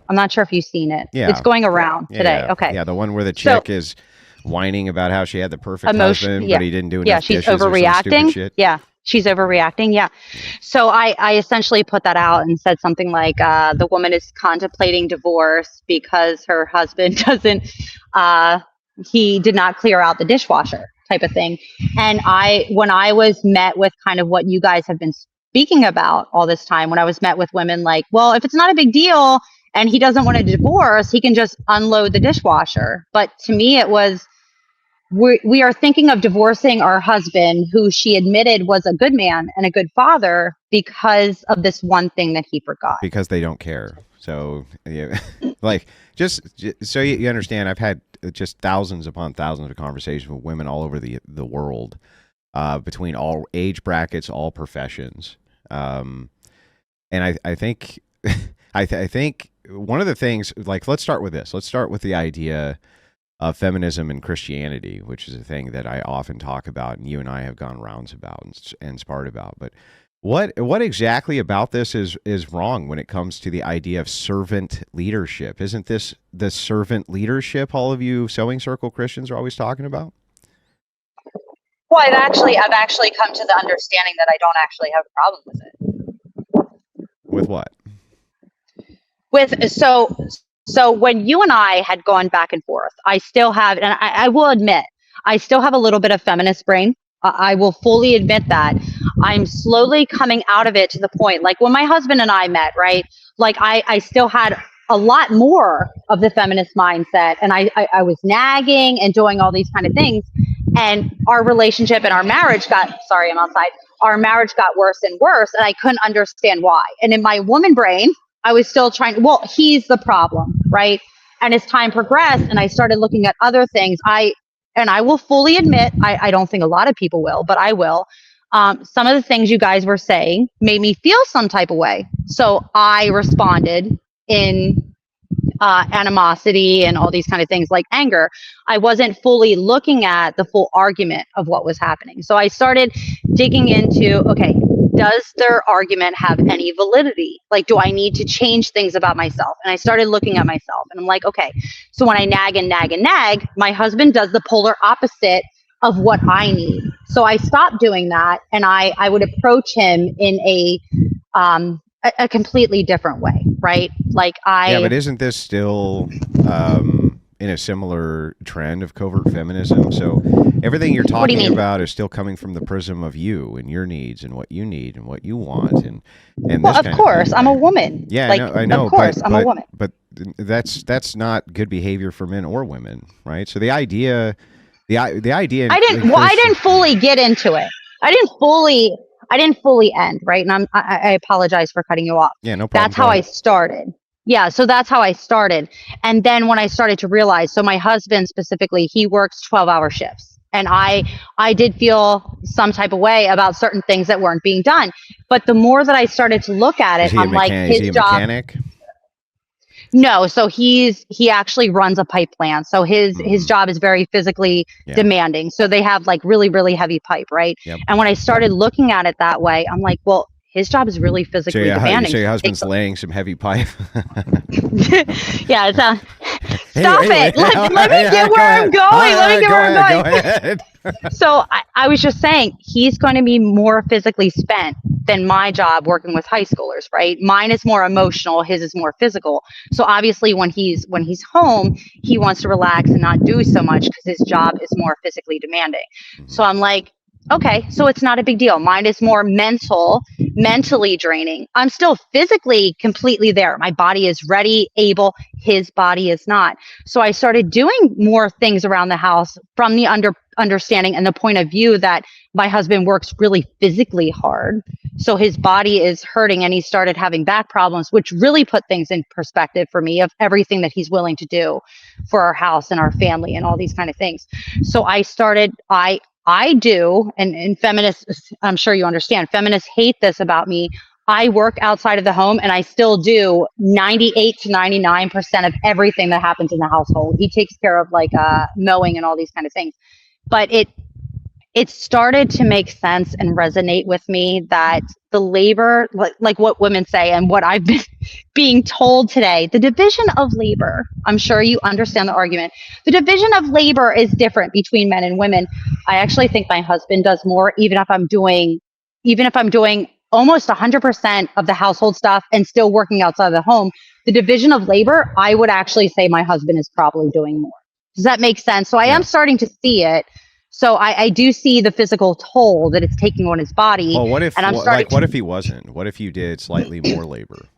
I'm not sure if you've seen it. Yeah. It's going around today. Yeah. Okay. Yeah, the one where the So chick is whining about how she had the perfect emotion, husband, yeah. but he didn't do Yeah, enough she's dishes or some stupid overreacting. shit. Yeah, she's overreacting. Yeah. Yeah. So I essentially put that out and said something like, the woman is contemplating divorce because her husband doesn't, uh, he did not clear out the dishwasher type of thing. And when I was met with kind of what you guys have been speaking about all this time, when I was met with women like, well, if it's not a big deal and he doesn't want a divorce, he can just unload the dishwasher. But to me, it was, we are thinking of divorcing our husband, who she admitted was a good man and a good father, because of this one thing that he forgot. Because they don't care. So, yeah, like, just so you understand, I've had just thousands upon thousands of conversations with women all over the world, between all age brackets, all professions. And I think, I think one of the things, like, let's start with this. Let's start with the idea of feminism and Christianity, which is a thing that I often talk about, and you and I have gone rounds about and sparred about. But what exactly about this is wrong when it comes to the idea of servant leadership? Isn't this the servant leadership all of you Sewing Circle Christians are always talking about? Well, I've actually come to the understanding that I don't actually have a problem with it. With what? With so when you and I had gone back and forth, I still have, and I will admit, I still have a little bit of feminist brain. I will fully admit that. I'm slowly coming out of it to the point, like when my husband and I met, right? Like I still had a lot more of the feminist mindset, and I was nagging and doing all these kind of things. And our relationship and our marriage sorry, I'm outside. Our marriage got worse and worse, and I couldn't understand why. And in my woman brain, I was still trying, well, he's the problem, right? And as time progressed and I started looking at other things, I will fully admit, I don't think a lot of people will, but I will. Some of the things you guys were saying made me feel some type of way. So I responded in animosity and all these kind of things, like anger. I wasn't fully looking at the full argument of what was happening. So I started digging into, okay, does their argument have any validity? Like, do I need to change things about myself? And I started looking at myself and I'm like, okay, so when I nag and nag and nag, my husband does the polar opposite of what I need. So I stopped doing that, and I would approach him in a completely different way, right? Like Yeah, but isn't this still in a similar trend of covert feminism? So everything you're talking about is still coming from the prism of you and your needs and what you need and what you want, and well, of course, I'm a woman. Yeah, like, I know. Of course, I'm a woman. But that's not good behavior for men or women, right? So the idea. I didn't fully get into it. I didn't fully end, right? And I apologize for cutting you off. Yeah, no problem. That's how I started. Yeah, so that's how I started. And then when I started to realize, so my husband specifically, he works 12-hour shifts. And I did feel some type of way about certain things that weren't being done. But the more that I started to look at it, I'm like, his job. Mechanic? No, so he actually runs a pipe plant. So his job is very physically demanding. So they have like really, really heavy pipe, right? Yep. And when I started looking at it that way, I'm like, well, his job is really physically demanding. So your husband's laying some heavy pipe. Yeah, stop it. Let me get where I'm going. Let me get where I'm going. Go ahead. So I was just saying, he's going to be more physically spent than my job working with high schoolers, right? Mine is more emotional, his is more physical. So obviously when he's home, he wants to relax and not do so much because his job is more physically demanding. So I'm like, okay, so it's not a big deal. Mine is more mentally draining. I'm still physically completely there. My body is ready, able. His body is not. So I started doing more things around the house from the understanding and the point of view that my husband works really physically hard. So his body is hurting, and he started having back problems, which really put things in perspective for me of everything that he's willing to do for our house and our family and all these kind of things. So I do, and feminists, I'm sure you understand, feminists hate this about me. I work outside of the home, and I still do 98 to 99% of everything that happens in the household. He takes care of like mowing and all these kind of things. But it started to make sense and resonate with me that the labor, like what women say and what I've been being told today, the division of labor, I'm sure you understand the argument. The division of labor is different between men and women. I actually think my husband does more, even if I'm doing almost 100% of the household stuff and still working outside of the home. The division of labor, I would actually say my husband is probably doing more. Does that make sense? So I am Yeah. starting to see it. So I do see the physical toll that it's taking on his body, Well, and I'm starting what to. if he wasn't? What if you did slightly more labor?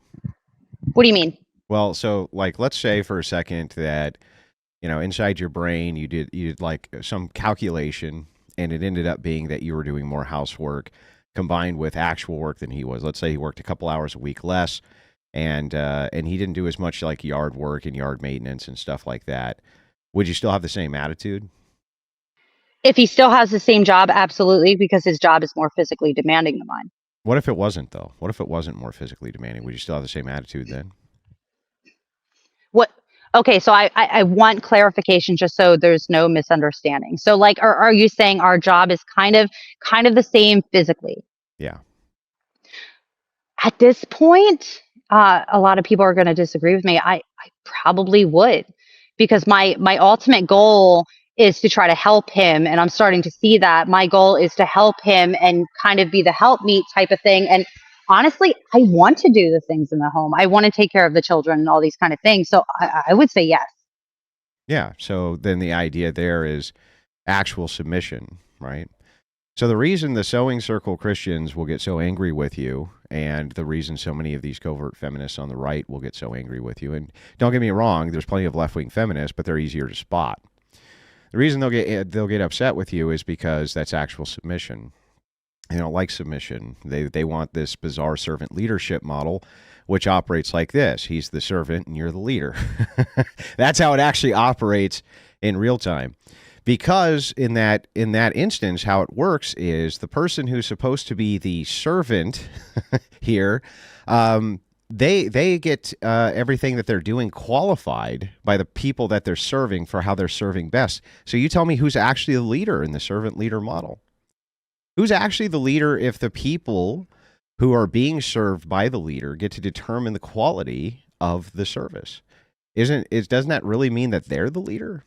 What do you mean? Well, so like let's say for a second that inside your brain you did like some calculation and it ended up being that you were doing more housework combined with actual work than he was. Let's say he worked a couple hours a week less and he didn't do as much like yard work and yard maintenance and stuff like that. Would you still have the same attitude? If he still has the same job, absolutely, because his job is more physically demanding than mine. What if it wasn't though? What if it wasn't more physically demanding? Would you still have the same attitude then? What? Okay, so I want clarification just so there's no misunderstanding. So, like, are you saying our job is kind of the same physically? Yeah. At this point, a lot of people are going to disagree with me. I probably would, because my ultimate goal is to try to help him, and I'm starting to see that my goal is to help him and kind of be the help meet type of thing. And honestly, I want to do the things in the home. I want to take care of the children and all these kind of things. So I would say yes. Yeah. So then the idea there is actual submission, right? So the reason the sewing circle Christians will get so angry with you, and the reason so many of these covert feminists on the right will get so angry with you, and don't get me wrong, there's plenty of left-wing feminists, but they're easier to spot. The reason they'll get upset with you is because that's actual submission. They don't like submission. They want this bizarre servant leadership model, which operates like this: he's the servant and you're the leader. That's how it actually operates in real time. Because in that instance, how it works is the person who's supposed to be the servant here, they get everything that they're doing qualified by the people that they're serving for how they're serving best. So you tell me who's actually the leader in the servant leader model? Who's actually the leader if the people who are being served by the leader get to determine the quality of the service? Doesn't that really mean that they're the leader?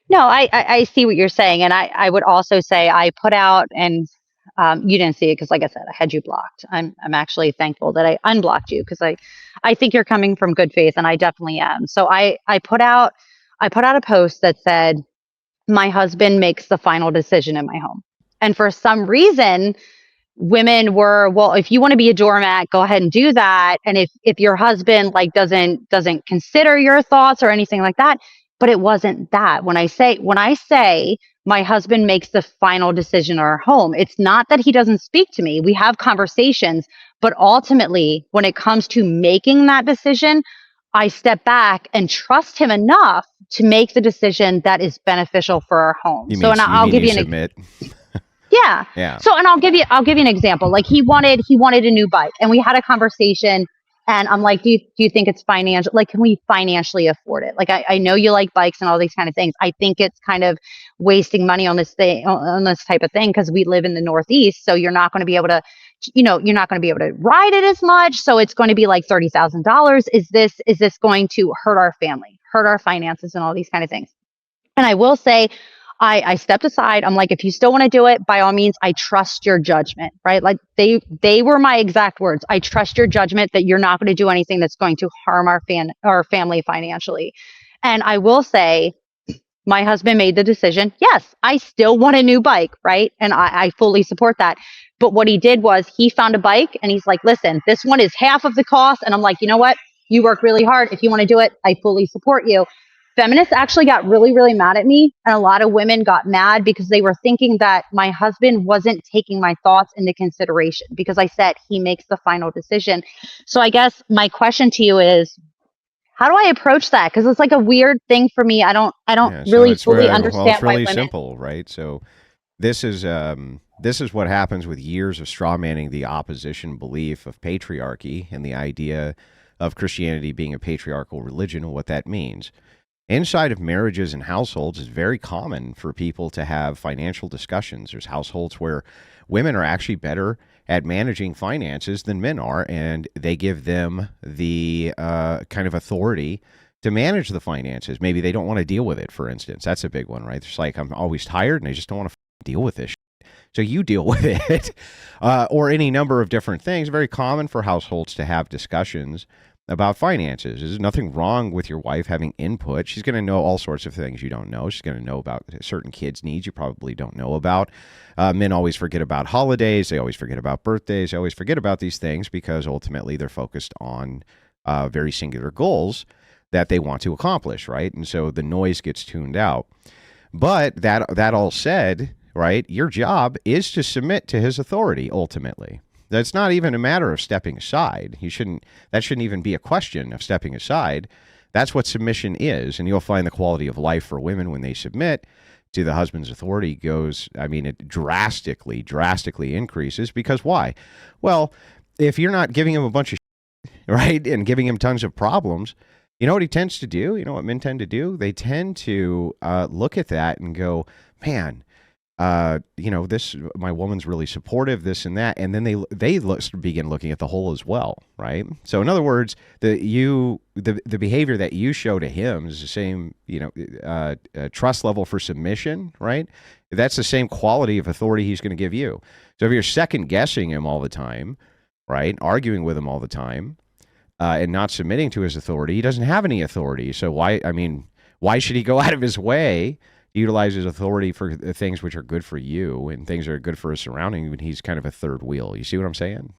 No, I see what you're saying, and I would also say I put out, and you didn't see it because, like I said, I had you blocked. I'm actually thankful that I unblocked you, because I think you're coming from good faith, and I definitely am. So I put out a post that said my husband makes the final decision in my home, and for some reason women were, well, if you want to be a doormat, go ahead and do that, and if your husband like doesn't consider your thoughts or anything like that. But it wasn't that. When I say my husband makes the final decision in our home, it's not that he doesn't speak to me. We have conversations, but ultimately when it comes to making that decision, I step back and trust him enough to make the decision that is beneficial for our home. You So, mean and you I'll mean give you you submit? yeah. Yeah. So, and I'll give you an example. Like he wanted a new bike, and we had a conversation, and I'm like, do you think it's financial? Like, can we financially afford it? Like, I know you like bikes and all these kind of things. I think it's kind of wasting money on this thing, on this type of thing, because we live in the Northeast, so you're not going to be able to, you're not going to be able to ride it as much. So it's going to be like $30,000. Is this going to hurt our family, hurt our finances, and all these kind of things? And I will say, I stepped aside. I'm like, if you still want to do it, by all means, I trust your judgment, right? Like they were my exact words. I trust your judgment that you're not going to do anything that's going to harm our family financially. And I will say, my husband made the decision. Yes, I still want a new bike, right? And I fully support that. But what he did was he found a bike and he's like, listen, this one is half of the cost. And I'm like, you know what? You work really hard. If you want to do it, I fully support you. Feminists actually got really, really mad at me. And a lot of women got mad because they were thinking that my husband wasn't taking my thoughts into consideration because I said he makes the final decision. So I guess my question to you is, how do I approach that? Because it's like a weird thing for me. I don't Yeah, so really fully understand it's why really women. simple, right? So this is what happens with years of straw manning the opposition belief of patriarchy and the idea of Christianity being a patriarchal religion and what that means. Inside of marriages and households, it's very common for people to have financial discussions. There's households where women are actually better at managing finances than men are, and they give them the kind of authority to manage the finances. Maybe they don't want to deal with it, for instance. That's a big one, right? It's like, I'm always tired and I just don't want to deal with this. So you deal with it, or any number of different things. Very common for households to have discussions about finances. There's nothing wrong with your wife having input. She's going to know all sorts of things you don't know. She's going to know about certain kids' needs you probably don't know about. Men always forget about holidays. They always forget about birthdays. They always forget about these things because ultimately they're focused on very singular goals that they want to accomplish, right? And so the noise gets tuned out. But that all said, right, your job is to submit to his authority ultimately. That's not even a matter of stepping aside. That shouldn't even be a question of stepping aside. That's what submission is. And you'll find the quality of life for women when they submit to the husband's authority it drastically increases. Because why? Well, if you're not giving him a bunch of shit, right, and giving him tons of problems, you know what he tends to do? You know what men tend to do? They tend to look at that and go, man, this, my woman's really supportive, this and that, and then they begin looking at the whole as well, right? So in other words, the behavior that you show to him is the same, trust level for submission, right? That's the same quality of authority he's going to give you. So if you're second guessing him all the time, right, arguing with him all the time, and not submitting to his authority, he doesn't have any authority. So why should he go out of his way? Utilize his authority for things which are good for you and things that are good for his surrounding when he's kind of a third wheel. You see what I'm saying?